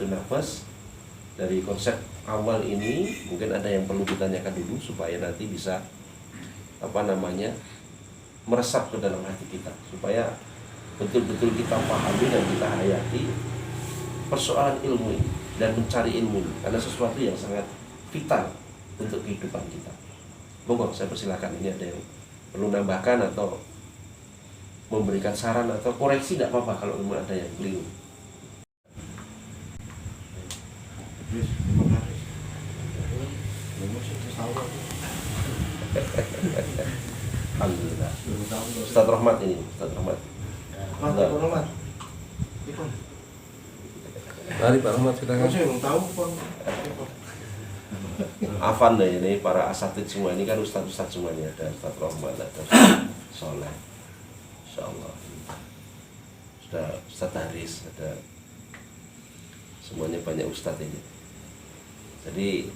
tazkiyatun nafas. Dari konsep awal ini mungkin ada yang perlu ditanyakan dulu supaya nanti bisa meresap ke dalam hati kita, supaya betul-betul kita pahami dan kita hayati persoalan ilmu ini dan mencari ilmu ini, karena sesuatu yang sangat vital untuk kehidupan kita. Monggo, saya persilakan, ini ada yang perlu nambahkan atau memberikan saran atau koreksi, tidak apa-apa kalau memang ada yang keliru. Alhamdulillah. Ustaz Rahmat ini, Ustaz Rahmat. Mari Pak Rahmat, silakan. Saya belum tahu Pak. Afan deh, ini para asatid semua ini kan ustaz-ustaz semuanya, ada Ustaz Rahmat, ada Ustaz Soleh, insyaallah. Sudah Ustaz Haris, ada semuanya, banyak ustaz ini. Jadi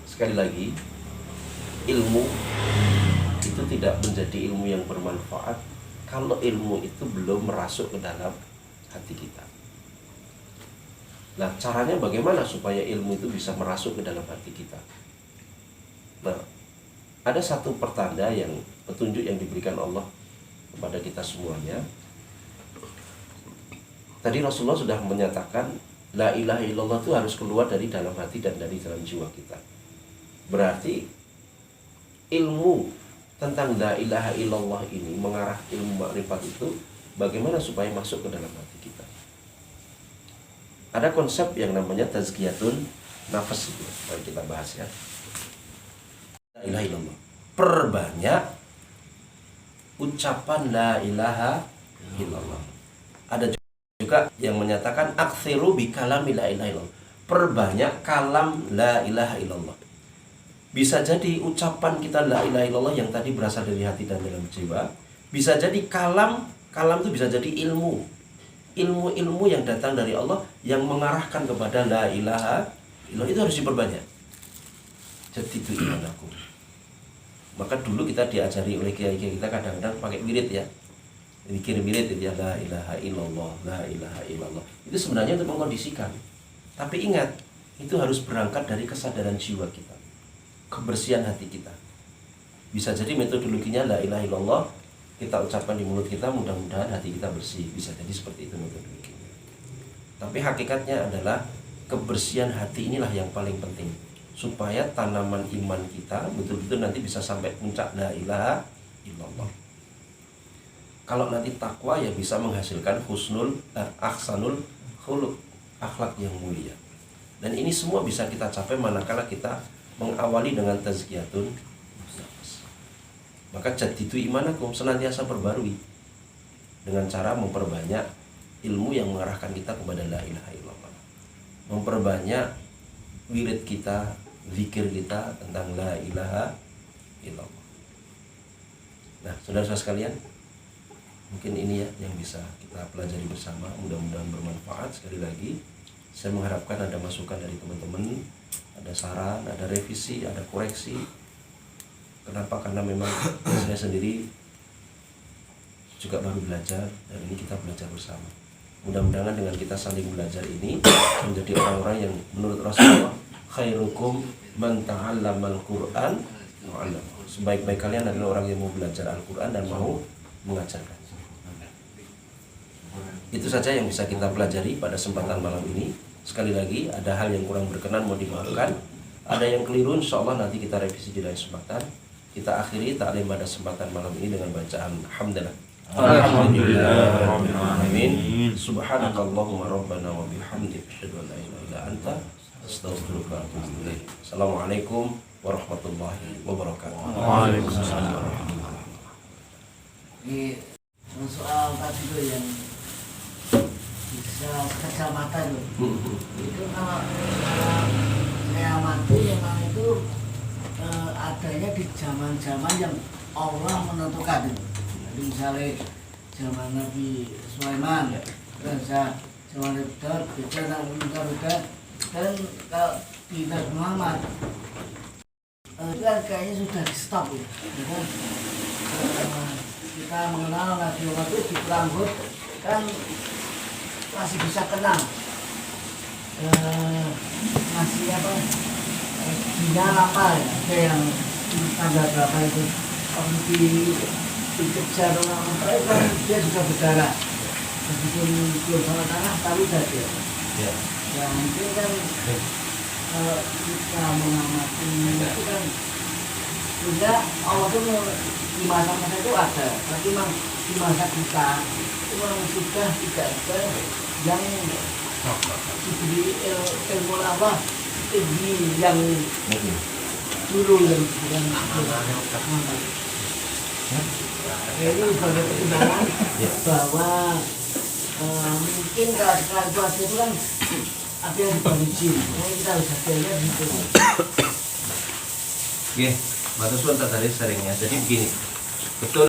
sekali lagi, ilmu itu tidak menjadi ilmu yang bermanfaat kalau ilmu itu belum merasuk ke dalam hati kita. Nah, caranya bagaimana supaya ilmu itu bisa merasuk ke dalam hati kita? Nah, ada satu pertanda yang petunjuk yang diberikan Allah kepada kita semuanya. Tadi Rasulullah sudah menyatakan la ilaha illallah itu harus keluar dari dalam hati dan dari dalam jiwa kita. Berarti ilmu tentang la ilaha illallah ini, mengarah ilmu makrifat itu, bagaimana supaya masuk ke dalam hati kita? Ada konsep yang namanya tazkiyatun nafas itu. Mari kita bahas ya. La ilaha illallah. Perbanyak ucapan la ilaha illallah. Ada juga yang menyatakan aktsiru bi kalami la ilaha illallah. Perbanyak kalam la ilaha illallah. Bisa jadi ucapan kita la ilaha illallah yang tadi berasal dari hati dan dalam jiwa. Bisa jadi kalam itu bisa jadi ilmu yang datang dari Allah yang mengarahkan kepada la ilaha illallah, itu harus diperbanyak. Jadi itu iman aku. Maka dulu kita diajari oleh kiai-kiai kita kadang-kadang pakai wirid ya. Zikir wirid itu ya, la ilaha illallah, la ilaha illallah. Itu sebenarnya untuk mengkondisikan. Tapi ingat, itu harus berangkat dari kesadaran jiwa kita, kebersihan hati kita. Bisa jadi metodologinya la ilaha illallah kita ucapkan di mulut kita, mudah-mudahan hati kita bersih. Bisa jadi seperti itu metodologinya. Tapi hakikatnya adalah kebersihan hati inilah yang paling penting, supaya tanaman iman kita betul-betul nanti bisa sampai puncak la ilaha illallah. Kalau nanti takwa ya bisa menghasilkan ahsanul khuluq, akhlak yang mulia. Dan ini semua bisa kita capai manakala kita mengawali dengan tazkiyatun nafas. Maka jadidu imanakum, senantiasa perbarui dengan cara memperbanyak ilmu yang mengarahkan kita kepada la ilaha illallah. Memperbanyak wirid kita, zikir kita tentang la ilaha illallah. Nah, saudara-saudara sekalian, mungkin ini ya yang bisa kita pelajari bersama, mudah-mudahan bermanfaat. Sekali lagi, saya mengharapkan ada masukan dari teman-teman, ada saran, ada revisi, ada koreksi. Kenapa? Karena memang saya sendiri juga baru belajar, dan ini kita belajar bersama. Mudah-mudahan dengan kita saling belajar ini menjadi orang-orang yang menurut Rasulullah, khairukum man ta'allamal Qur'an wa 'allama. Sebaik-baik kalian adalah orang yang mau belajar Al-Qur'an dan mau mengajarkan. Itu saja yang bisa kita pelajari pada kesempatan malam ini. Sekali lagi, ada hal yang kurang berkenan mau dimaafkan, ada yang keliru, insya Allah nanti kita revisi di lain kesempatan. Kita akhiri taklim pada kesempatan malam ini dengan bacaan hamdalah. Alhamdulillahirrahmanirrahim. Subhanakallahumma rabbana wa bihamdika asyhadu an la ilaha illa anta astaghfiruka wa atubu ilaik. Assalamualaikum warahmatullahi wabarakatuh. Waalaikumsalam. Ini soal tadi itu yang bisa kecamatan itu kalau saya amati memang itu adanya di zaman-zaman yang Allah menentukan itu. Jadi misalnya zaman Nabi Sulaiman, dan zaman Nabi Daud, dan kalau di Nabi Muhammad itu kan kayaknya sudah di stop ya. Jadi, kita mengenal Nabi Muhammad itu di perang Uhud kan masih bisa kenal ngasih apa sinyal apa ya, ada yang tanggal berapa itu waktu dikejar orang itu kan dia juga berdarah meskipun belum sama tanah tapi saja Ya. yang itu kan kalau kita mengamati itu kan sudah Allah itu di masa-masa itu ada tapi memang di masa kita itu memang sudah tidak ada yang diberi ilmu Allah tinggi yang dulu yang bukan ini sebagai pertimbangan bahwa mungkin kalau sekarang cuaca itu kan ada yang diberi jin, jadi kita harus hati-hati gitu. Oke, Mbak Tuswan tadi seringnya. Jadi begini, betul